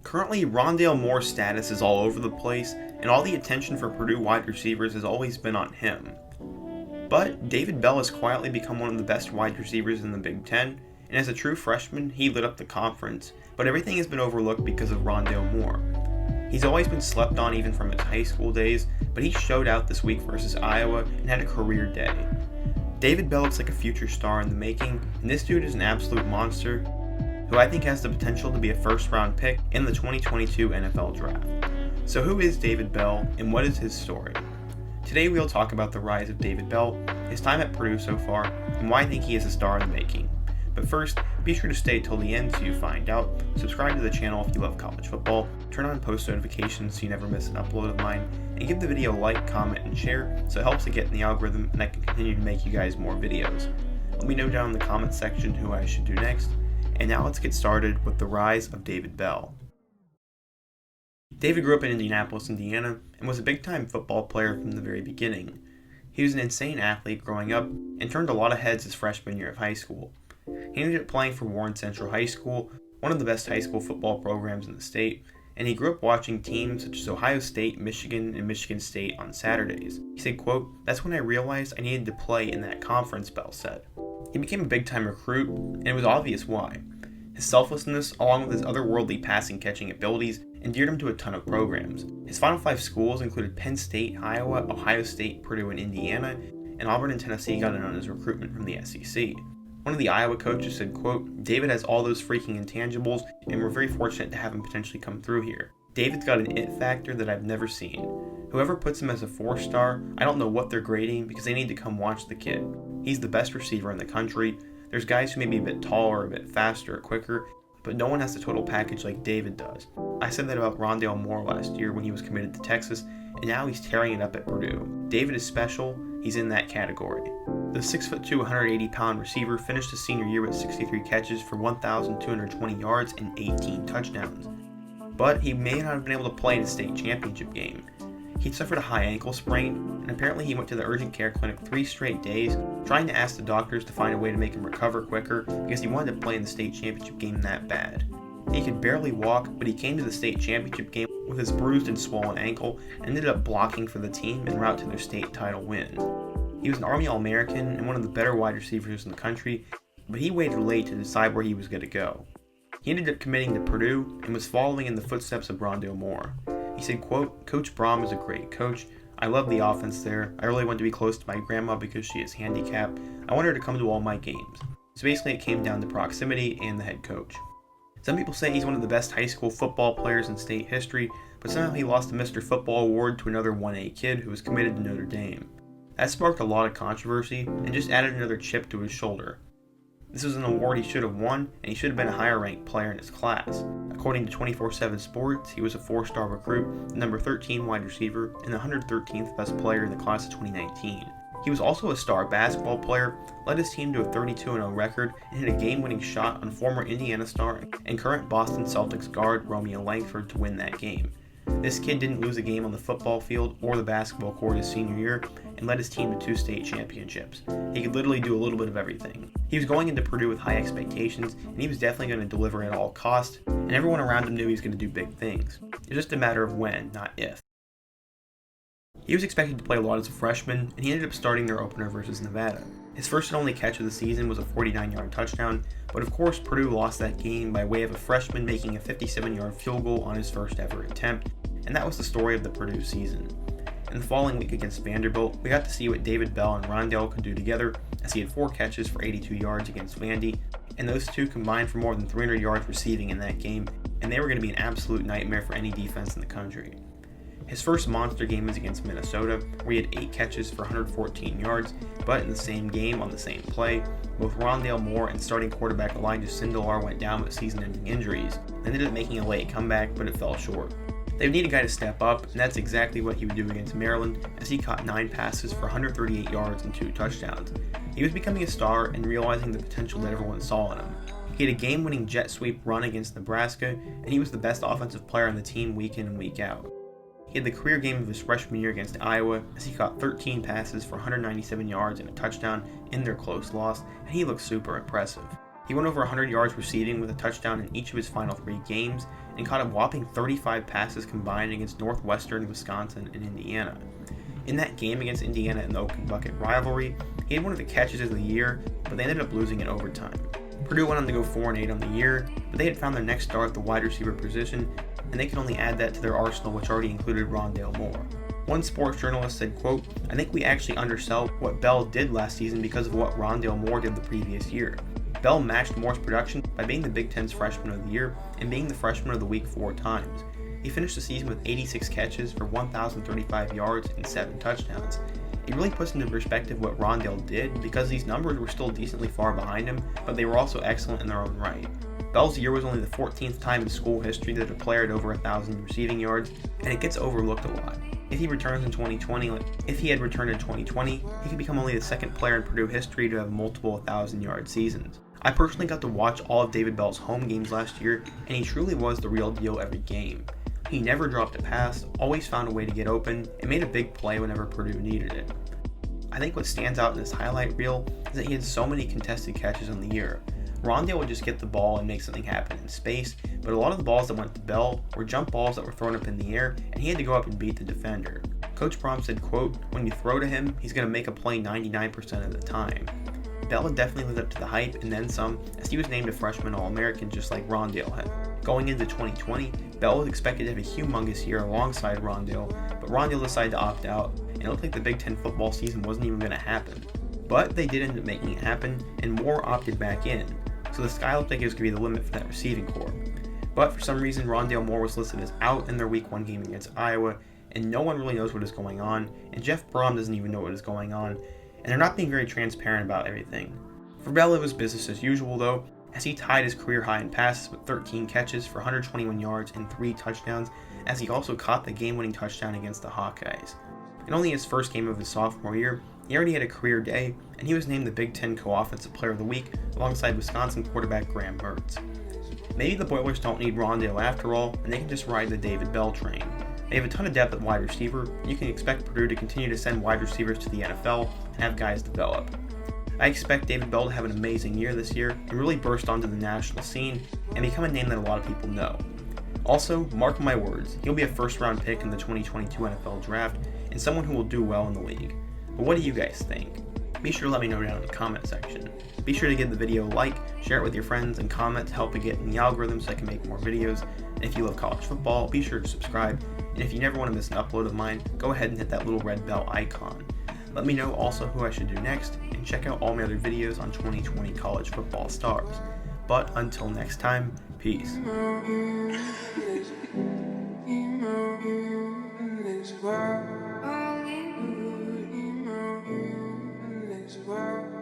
Currently, Rondale Moore's status is all over the place, and all the attention for Purdue wide receivers has always been on him. But David Bell has quietly become one of the best wide receivers in the Big Ten, and as a true freshman, he lit up the conference, but everything has been overlooked because of Rondale Moore. He's always been slept on even from his high school days, but he showed out this week versus Iowa and had a career day. David Bell looks like a future star in the making, and this dude is an absolute monster, who I think has the potential to be a first-round pick in the 2022 NFL Draft. So who is David Bell, and what is his story? Today we'll talk about the rise of David Bell, his time at Purdue so far, and why I think he is a star in the making. But first, be sure to stay till the end so you find out, subscribe to the channel if you love college football, turn on post notifications so you never miss an upload of mine, and give the video a like, comment, and share so it helps to get in the algorithm and I can continue to make you guys more videos. Let me know down in the comment section who I should do next. And now let's get started with the rise of David Bell. David grew up in Indianapolis, Indiana, and was a big-time football player from the very beginning. He was an insane athlete growing up and turned a lot of heads his freshman year of high school. He ended up playing for Warren Central High School, one of the best high school football programs in the state, and he grew up watching teams such as Ohio State, Michigan, and Michigan State on Saturdays. He said, quote, "That's when I realized I needed to play in that conference," Bell said. He became a big-time recruit, and it was obvious why. His selflessness, along with his otherworldly passing-catching abilities, endeared him to a ton of programs. His final 5 schools included Penn State, Iowa, Ohio State, Purdue, and Indiana, and Auburn and Tennessee got in on his recruitment from the SEC. One of the Iowa coaches said, quote, "David has all those freaking intangibles, and we're very fortunate to have him potentially come through here. David's got an it factor that I've never seen. Whoever puts him as a 4-star, I don't know what they're grading because they need to come watch the kid. He's the best receiver in the country. There's guys who may be a bit taller, a bit faster, or quicker, but no one has the total package like David does." I said that about Rondale Moore last year when he was committed to Texas, and now he's tearing it up at Purdue. David is special, he's in that category. The 6'2", 180-pound receiver finished his senior year with 63 catches for 1,220 yards and 18 touchdowns. But he may not have been able to play in a state championship game. He suffered a high ankle sprain, and apparently he went to the urgent care clinic 3 straight days, trying to ask the doctors to find a way to make him recover quicker because he wanted to play in the state championship game that bad. He could barely walk, but he came to the state championship game with his bruised and swollen ankle and ended up blocking for the team en route to their state title win. He was an Army All-American and one of the better wide receivers in the country, but he waited late to decide where he was going to go. He ended up committing to Purdue and was following in the footsteps of Rondale Moore. He said, quote, "Coach Braum is a great coach. I love the offense there. I really want to be close to my grandma because she is handicapped. I want her to come to all my games." So basically it came down to proximity and the head coach. Some people say he's one of the best high school football players in state history, but somehow he lost the Mr. Football award to another 1A kid who was committed to Notre Dame. That sparked a lot of controversy and just added another chip to his shoulder. This was an award he should have won, and he should have been a higher ranked player in his class. According to 24/7 Sports, he was a 4-star recruit, the number 13 wide receiver, and the 113th best player in the class of 2019. He was also a star basketball player, led his team to a 32-0 record, and hit a game-winning shot on former Indiana star and current Boston Celtics guard Romeo Langford to win that game. This kid didn't lose a game on the football field or the basketball court his senior year and led his team to 2 state championships. He could literally do a little bit of everything. He was going into Purdue with high expectations, and he was definitely going to deliver at all costs, and everyone around him knew he was going to do big things. It was just a matter of when, not if. He was expected to play a lot as a freshman, and he ended up starting their opener versus Nevada. His first and only catch of the season was a 49-yard touchdown, but of course Purdue lost that game by way of a freshman making a 57-yard field goal on his first ever attempt, and that was the story of the Purdue season. In the following week against Vanderbilt, we got to see what David Bell and Rondale could do together, as he had 4 catches for 82 yards against Vandy, and those two combined for more than 300 yards receiving in that game, and they were going to be an absolute nightmare for any defense in the country. His first monster game was against Minnesota, where he had 8 catches for 114 yards, but in the same game on the same play, both Rondale Moore and starting quarterback Elijah Sindelar went down with season-ending injuries. They ended up making a late comeback, but it fell short. They would need a guy to step up, and that's exactly what he would do against Maryland, as he caught 9 passes for 138 yards and 2 touchdowns. He was becoming a star and realizing the potential that everyone saw in him. He had a game-winning jet sweep run against Nebraska, and he was the best offensive player on the team week in and week out. He had the career game of his freshman year against Iowa, as he caught 13 passes for 197 yards and a touchdown in their close loss, and he looked super impressive. He went over 100 yards receiving with a touchdown in each of his final 3 games, and caught a whopping 35 passes combined against Northwestern, Wisconsin, and Indiana. In that game against Indiana in the Open Bucket rivalry, he had one of the catches of the year, but they ended up losing in overtime. Purdue went on to go 4-8 on the year, but they had found their next star at the wide receiver position, and they could only add that to their arsenal, which already included Rondale Moore. One sports journalist said, quote, "I think we actually undersell what Bell did last season because of what Rondale Moore did the previous year. Bell matched Moore's production by being the Big Ten's Freshman of the Year and being the Freshman of the Week 4 times. He finished the season with 86 catches for 1,035 yards and 7 touchdowns. It really puts into perspective what Rondale did because these numbers were still decently far behind him, but they were also excellent in their own right. Bell's year was only the 14th time in school history that a player had over 1,000 receiving yards, and it gets overlooked a lot. If he had returned in 2020, he could become only the second player in Purdue history to have multiple 1,000-yard seasons. I personally got to watch all of David Bell's home games last year, and he truly was the real deal every game. He never dropped a pass, always found a way to get open, and made a big play whenever Purdue needed it. I think what stands out in this highlight reel is that he had so many contested catches on the year. Rondale would just get the ball and make something happen in space, but a lot of the balls that went to Bell were jump balls that were thrown up in the air, and he had to go up and beat the defender. Coach Brom said, quote, "When you throw to him, he's going to make a play 99% of the time." Bell had definitely lived up to the hype and then some, as he was named a freshman All-American just like Rondale had. Going into 2020, Bell was expected to have a humongous year alongside Rondale, but Rondale decided to opt out, and it looked like the Big Ten football season wasn't even going to happen. But they did end up making it happen, and Moore opted back in, so the sky looked like it was going to be the limit for that receiving corps. But for some reason, Rondale Moore was listed as out in their Week 1 game against Iowa, and no one really knows what is going on, and Jeff Brom doesn't even know what is going on, and they're not being very transparent about everything. For Bell, it was business as usual though, as he tied his career high in passes with 13 catches for 121 yards and 3 touchdowns, as he also caught the game-winning touchdown against the Hawkeyes. In only his first game of his sophomore year, he already had a career day, and he was named the Big Ten Co-Offensive Player of the Week alongside Wisconsin quarterback Graham Mertz. Maybe the Boilers don't need Rondale after all, and they can just ride the David Bell train. They have a ton of depth at wide receiver, and you can expect Purdue to continue to send wide receivers to the NFL and have guys develop. I expect David Bell to have an amazing year this year and really burst onto the national scene and become a name that a lot of people know. Also, mark my words, he'll be a first-round pick in the 2022 NFL Draft and someone who will do well in the league. But what do you guys think? Be sure to let me know down in the comment section. Be sure to give the video a like, share it with your friends, and comment to help it get in the algorithm so I can make more videos. And if you love college football, be sure to subscribe. And if you never want to miss an upload of mine, go ahead and hit that little red bell icon. Let me know also who I should do next, and check out all my other videos on 2020 college football stars. But until next time, peace. Wow.